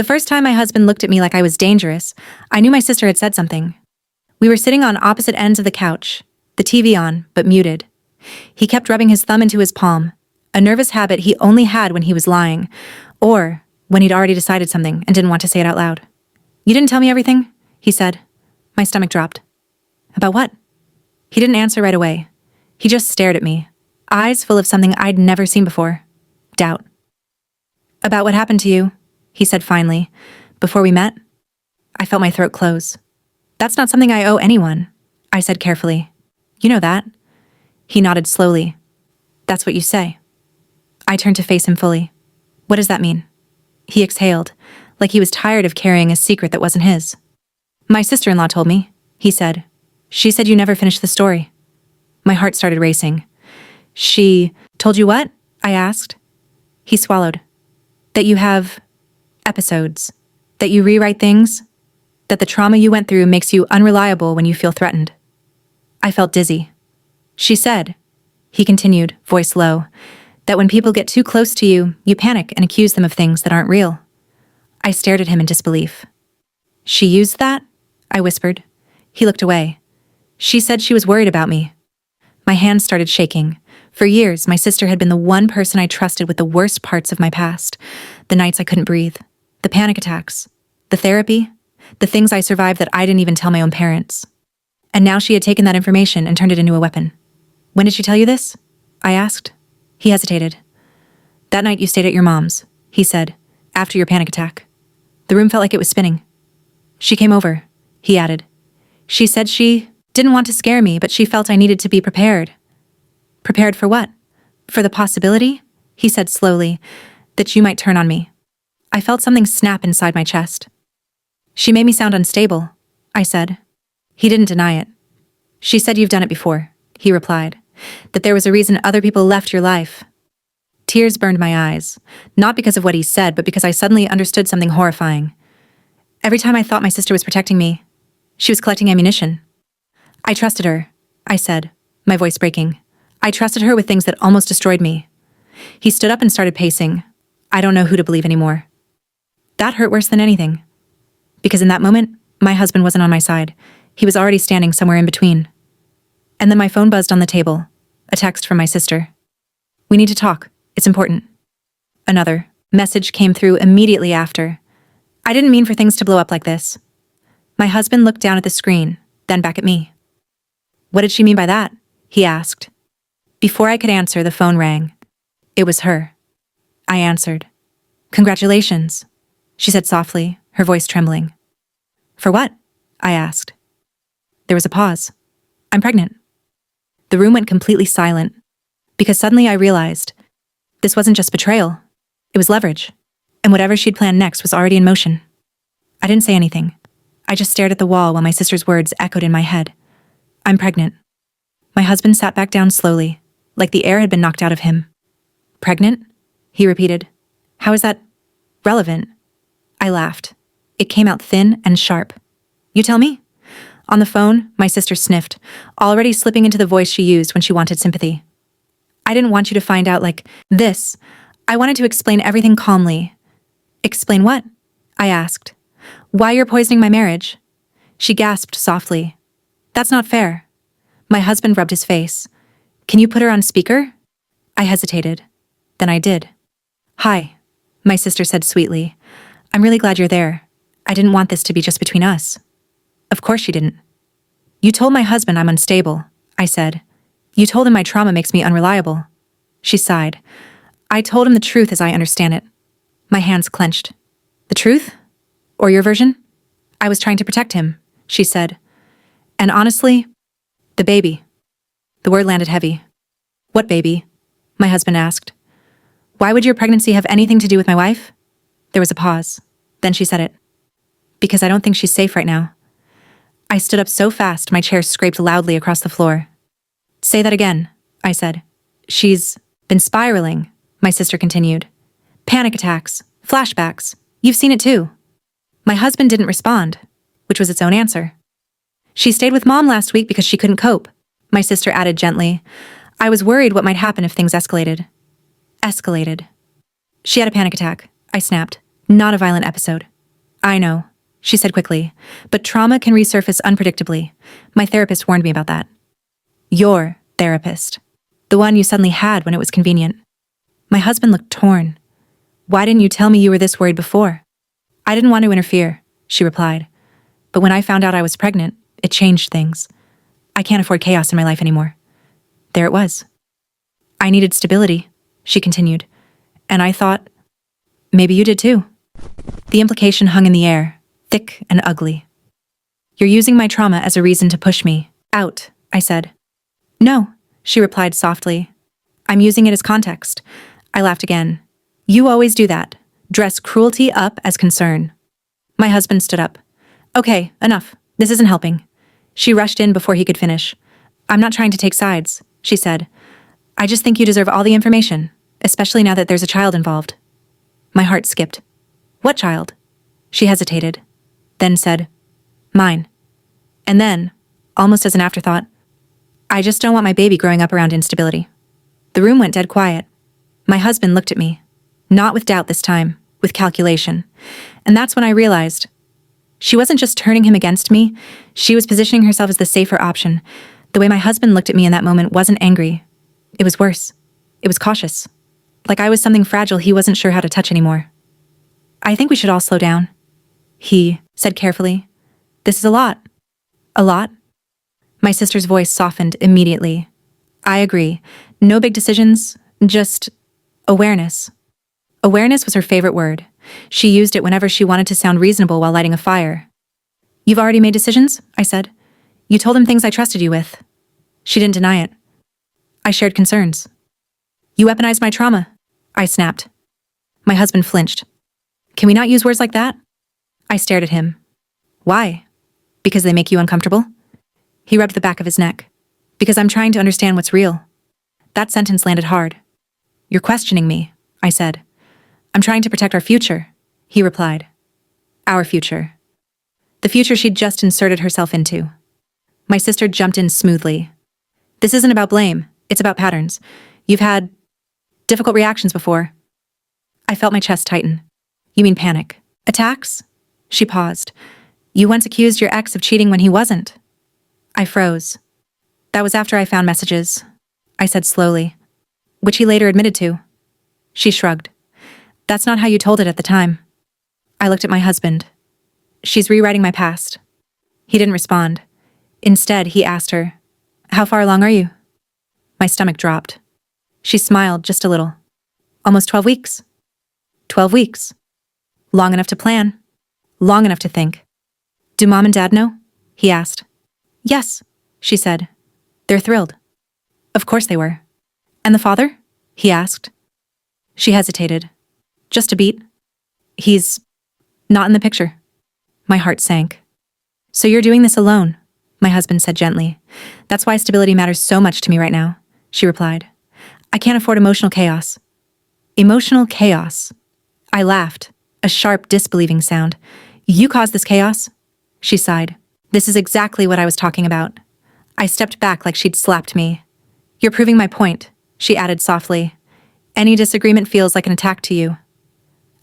The first time my husband looked at me like I was dangerous, I knew my sister had said something. We were sitting on opposite ends of the couch, the TV on, but muted. He kept rubbing his thumb into his palm, a nervous habit he only had when he was lying, or when he'd already decided something and didn't want to say it out loud. "You didn't tell me everything?" he said. My stomach dropped. "About what?" He didn't answer right away. He just stared at me, eyes full of something I'd never seen before. Doubt. "About what happened to you," he said finally. "Before we met?" I felt my throat close. "That's not something I owe anyone," I said carefully. "You know that." He nodded slowly. "That's what you say." I turned to face him fully. "What does that mean?" He exhaled, like he was tired of carrying a secret that wasn't his. "My sister-in-law told me," he said. "She said you never finished the story." My heart started racing. "She told you what?" I asked. He swallowed. "That you have episodes. That you rewrite things. That the trauma you went through makes you unreliable when you feel threatened." I felt dizzy. "She said," he continued, voice low, "that when people get too close to you, you panic and accuse them of things that aren't real." I stared at him in disbelief. "She used that?" I whispered. He looked away. "She said she was worried about me." My hands started shaking. For years, my sister had been the one person I trusted with the worst parts of my past. The nights I couldn't breathe. The panic attacks. The therapy. The things I survived that I didn't even tell my own parents. And now she had taken that information and turned it into a weapon. "When did she tell you this?" I asked. He hesitated. "That night you stayed at your mom's," he said, "after your panic attack. The room felt like it was spinning." "She came over," he added. "She said she didn't want to scare me, but she felt I needed to be prepared." "Prepared for what?" "For the possibility," he said slowly, "that you might turn on me." I felt something snap inside my chest. "She made me sound unstable," I said. He didn't deny it. "She said you've done it before," he replied, "that there was a reason other people left your life." Tears burned my eyes, not because of what he said, but because I suddenly understood something horrifying. Every time I thought my sister was protecting me, she was collecting ammunition. "I trusted her," I said, my voice breaking. "I trusted her with things that almost destroyed me." He stood up and started pacing. I don't know who to believe anymore. That hurt worse than anything. Because in that moment, my husband wasn't on my side. He was already standing somewhere in between. And then my phone buzzed on the table. A text from my sister. "We need to talk. It's important." Another message came through immediately after. "I didn't mean for things to blow up like this." My husband looked down at the screen, then back at me. "What did she mean by that?" he asked. Before I could answer, the phone rang. It was her. I answered. "Congratulations," she said softly, her voice trembling. "For what?" I asked. There was a pause. "I'm pregnant." The room went completely silent, because suddenly I realized this wasn't just betrayal. It was leverage, and whatever she'd planned next was already in motion. I didn't say anything. I just stared at the wall while my sister's words echoed in my head. "I'm pregnant." My husband sat back down slowly, like the air had been knocked out of him. "Pregnant?" he repeated. "How is that relevant?" I laughed. It came out thin and sharp. "You tell me?" On the phone, my sister sniffed, already slipping into the voice she used when she wanted sympathy. "I didn't want you to find out like this. I wanted to explain everything calmly." "Explain what?" I asked. "Why you're poisoning my marriage." She gasped softly. "That's not fair." My husband rubbed his face. "Can you put her on speaker?" I hesitated. Then I did. "Hi," my sister said sweetly. "I'm really glad you're there. I didn't want this to be just between us." Of course she didn't. "You told my husband I'm unstable," I said. "You told him my trauma makes me unreliable." She sighed. "I told him the truth as I understand it." My hands clenched. "The truth? Or your version?" "I was trying to protect him," she said. "And honestly, the baby." The word landed heavy. "What baby?" my husband asked. "Why would your pregnancy have anything to do with my wife?" There was a pause. Then she said it. "Because I don't think she's safe right now." I stood up so fast my chair scraped loudly across the floor. "Say that again," I said. "She's been spiraling," my sister continued. "Panic attacks, flashbacks. You've seen it too." My husband didn't respond, which was its own answer. "She stayed with Mom last week because she couldn't cope," my sister added gently. "I was worried what might happen if things escalated." Escalated. "She had a panic attack," I snapped. "Not a violent episode." I know, she said quickly, but trauma can resurface unpredictably. My therapist warned me about that. Your therapist. The one you suddenly had when it was convenient. My husband looked torn. Why didn't you tell me you were this worried before? I didn't want to interfere, she replied. But when I found out I was pregnant, it changed things. I can't afford chaos in my life anymore. There it was. I needed stability, she continued. And I thought, maybe you did too. The implication hung in the air, thick and ugly. You're using my trauma as a reason to push me out, I said. No, she replied softly. I'm using it as context. I laughed again. You always do that. Dress cruelty up as concern. My husband stood up. Okay, enough. This isn't helping. She rushed in before he could finish. I'm not trying to take sides, she said. I just think you deserve all the information, especially now that there's a child involved. My heart skipped. What child? She hesitated, then said, mine. And then, almost as an afterthought, I just don't want my baby growing up around instability. The room went dead quiet. My husband looked at me, not with doubt this time, with calculation. And that's when I realized she wasn't just turning him against me, she was positioning herself as the safer option. The way my husband looked at me in that moment wasn't angry. It was worse. It was cautious. Like I was something fragile he wasn't sure how to touch anymore. I think we should all slow down, he said carefully. This is a lot. A lot? My sister's voice softened immediately. I agree. No big decisions, just awareness. Awareness was her favorite word. She used it whenever she wanted to sound reasonable while lighting a fire. You've already made decisions? I said. You told him things I trusted you with. She didn't deny it. I shared concerns. You weaponized my trauma, I snapped. My husband flinched. Can we not use words like that? I stared at him. Why? Because they make you uncomfortable? He rubbed the back of his neck. Because I'm trying to understand what's real. That sentence landed hard. You're questioning me, I said. I'm trying to protect our future, he replied. Our future. The future she'd just inserted herself into. My sister jumped in smoothly. This isn't about blame, it's about patterns. You've had difficult reactions before. I felt my chest tighten. You mean panic? Attacks? She paused. You once accused your ex of cheating when he wasn't. I froze. That was after I found messages, I said slowly, which he later admitted to. She shrugged. That's not how you told it at the time. I looked at my husband. She's rewriting my past. He didn't respond. Instead, he asked her, how far along are you? My stomach dropped. She smiled just a little. Almost 12 weeks. 12 weeks. Long enough to plan. Long enough to think. Do Mom and Dad know? He asked. Yes, she said. They're thrilled. Of course they were. And the father? He asked. She hesitated. Just a beat. He's not in the picture. My heart sank. So you're doing this alone, my husband said gently. That's why stability matters so much to me right now, she replied. I can't afford emotional chaos. Emotional chaos. I laughed, a sharp, disbelieving sound. You caused this chaos? She sighed. This is exactly what I was talking about. I stepped back like she'd slapped me. You're proving my point, she added softly. Any disagreement feels like an attack to you.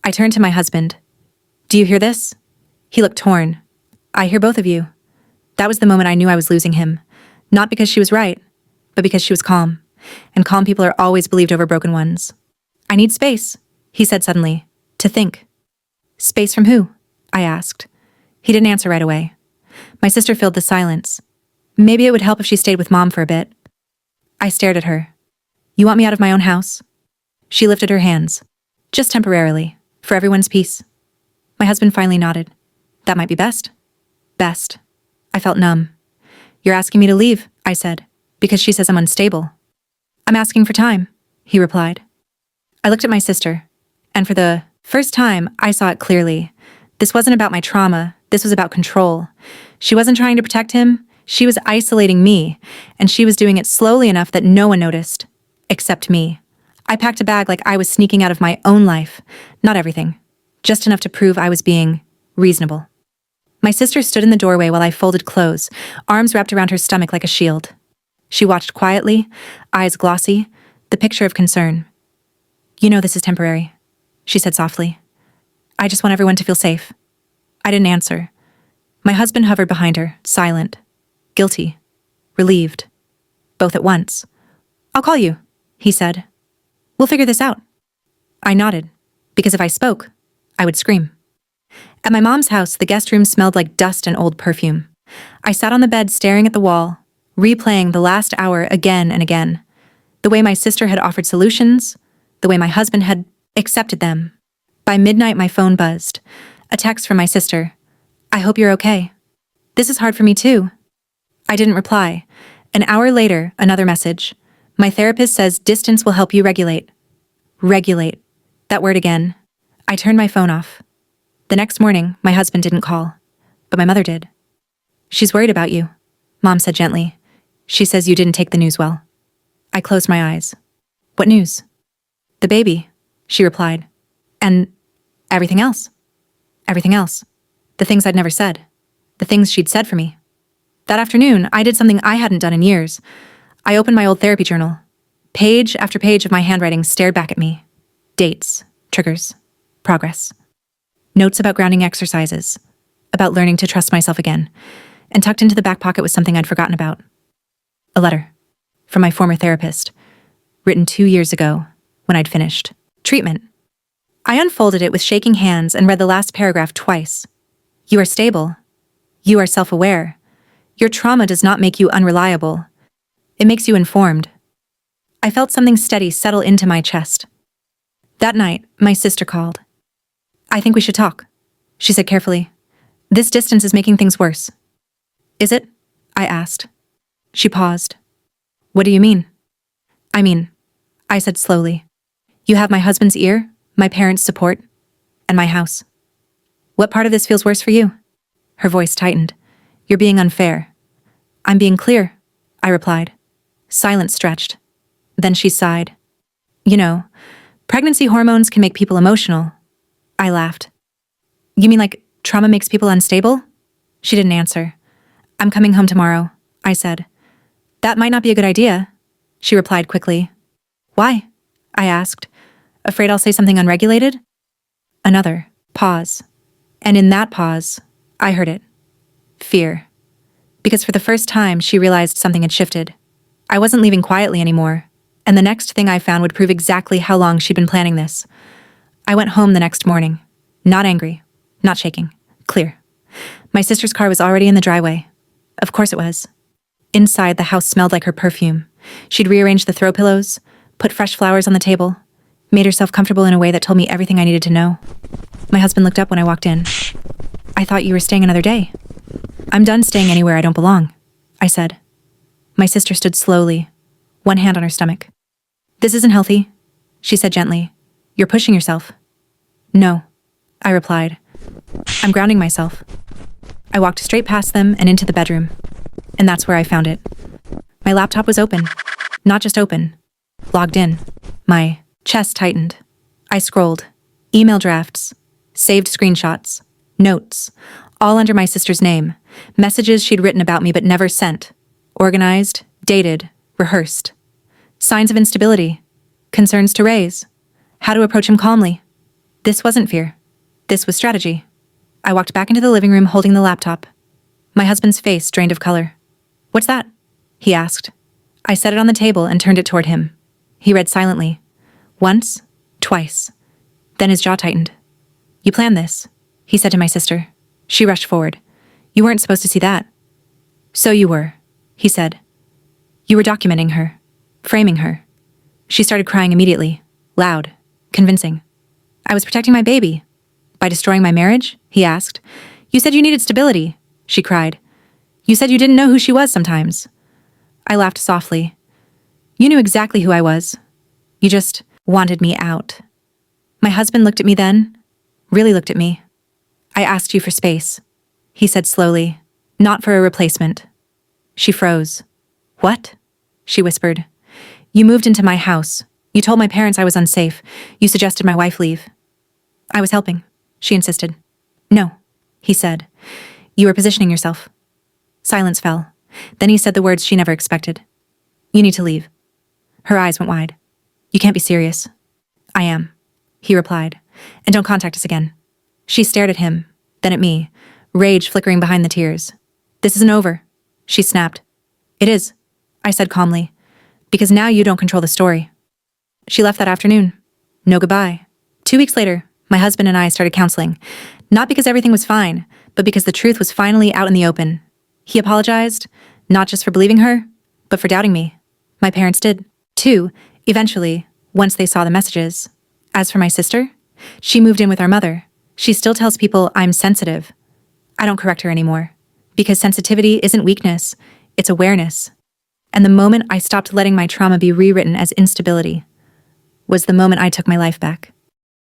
I turned to my husband. Do you hear this? He looked torn. I hear both of you. That was the moment I knew I was losing him. Not because she was right, but because she was calm. And calm people are always believed over broken ones. I need space, he said suddenly. To think. Space from who? I asked. He didn't answer right away. My sister filled the silence. Maybe it would help if she stayed with Mom for a bit. I stared at her. You want me out of my own house? She lifted her hands. Just temporarily. For everyone's peace. My husband finally nodded. That might be best. Best. I felt numb. You're asking me to leave, I said, because she says I'm unstable. I'm asking for time, he replied. I looked at my sister, and for the first time, I saw it clearly. This wasn't about my trauma, this was about control. She wasn't trying to protect him, she was isolating me, and she was doing it slowly enough that no one noticed. Except me. I packed a bag like I was sneaking out of my own life. Not everything. Just enough to prove I was being reasonable. My sister stood in the doorway while I folded clothes, arms wrapped around her stomach like a shield. She watched quietly, eyes glossy, the picture of concern. You know this is temporary, she said softly. I just want everyone to feel safe. I didn't answer. My husband hovered behind her, silent, guilty, relieved, both at once. I'll call you, he said. We'll figure this out. I nodded, because if I spoke, I would scream. At my mom's house, the guest room smelled like dust and old perfume. I sat on the bed staring at the wall, replaying the last hour again and again. The way my sister had offered solutions, the way my husband had accepted them. By midnight, my phone buzzed. A text from my sister. I hope you're okay. This is hard for me too. I didn't reply. An hour later, another message. My therapist says distance will help you regulate. Regulate. That word again. I turned my phone off. The next morning, my husband didn't call, but my mother did. She's worried about you, Mom said gently. She says you didn't take the news well. I closed my eyes. What news? The baby, she replied. And everything else. Everything else. The things I'd never said. The things she'd said for me. That afternoon, I did something I hadn't done in years. I opened my old therapy journal. Page after page of my handwriting stared back at me. Dates, triggers, progress. Notes about grounding exercises, about learning to trust myself again, and tucked into the back pocket was something I'd forgotten about. A letter from my former therapist, written 2 years ago when I'd finished treatment. I unfolded it with shaking hands and read the last paragraph twice. You are stable. You are self-aware. Your trauma does not make you unreliable. It makes you informed. I felt something steady settle into my chest. That night, my sister called. I think we should talk, she said carefully. This distance is making things worse. Is it? I asked. She paused. What do you mean? I said slowly. You have my husband's ear, my parents' support, and my house. What part of this feels worse for you? Her voice tightened. You're being unfair. I'm being clear, I replied. Silence stretched. Then she sighed. You know, pregnancy hormones can make people emotional. I laughed. You mean like trauma makes people unstable? She didn't answer. I'm coming home tomorrow, I said. That might not be a good idea, she replied quickly. Why? I asked. Afraid I'll say something unregulated? Another pause. And in that pause, I heard it. Fear. Because for the first time, she realized something had shifted. I wasn't leaving quietly anymore, and the next thing I found would prove exactly how long she'd been planning this. I went home the next morning. Not angry. Not shaking. Clear. My sister's car was already in the driveway. Of course it was. Inside, the house smelled like her perfume. She'd rearranged the throw pillows, put fresh flowers on the table, made herself comfortable in a way that told me everything I needed to know. My husband looked up when I walked in. I thought you were staying another day. I'm done staying anywhere I don't belong, I said. My sister stood slowly, one hand on her stomach. This isn't healthy, she said gently. You're pushing yourself. No, I replied. I'm grounding myself. I walked straight past them and into the bedroom, and that's where I found it. My laptop was open. Not just open. Logged in. My chest tightened. I scrolled. Email drafts. Saved screenshots. Notes. All under my sister's name. Messages she'd written about me but never sent. Organized. Dated. Rehearsed. Signs of instability. Concerns to raise. How to approach him calmly. This wasn't fear. This was strategy. I walked back into the living room holding the laptop. My husband's face drained of color. What's that? He asked. I set it on the table and turned it toward him. He read silently. Once, twice. Then his jaw tightened. You planned this, he said to my sister. She rushed forward. You weren't supposed to see that. So you were, he said. You were documenting her, framing her. She started crying immediately, loud, convincing. I was protecting my baby. By destroying my marriage? He asked. You said you needed stability, she cried. You said you didn't know who she was sometimes. I laughed softly. You knew exactly who I was. You just wanted me out. My husband looked at me then, really looked at me. I asked you for space, he said slowly, not for a replacement. She froze. What? She whispered. You moved into my house. You told my parents I was unsafe. You suggested my wife leave. I was helping, she insisted. No, he said. You were positioning yourself. Silence fell. Then he said the words she never expected. You need to leave. Her eyes went wide. You can't be serious. I am, he replied. And don't contact us again. She stared at him, then at me, rage flickering behind the tears. "This isn't over," she snapped. "It is," I said calmly, "because now you don't control the story." She left that afternoon. No goodbye. 2 weeks later, my husband and I started counseling, not because everything was fine, but because the truth was finally out in the open. He apologized, not just for believing her, but for doubting me. My parents did, too, eventually, once they saw the messages. As for my sister, she moved in with our mother. She still tells people I'm sensitive. I don't correct her anymore, because sensitivity isn't weakness, it's awareness. And the moment I stopped letting my trauma be rewritten as instability was the moment I took my life back.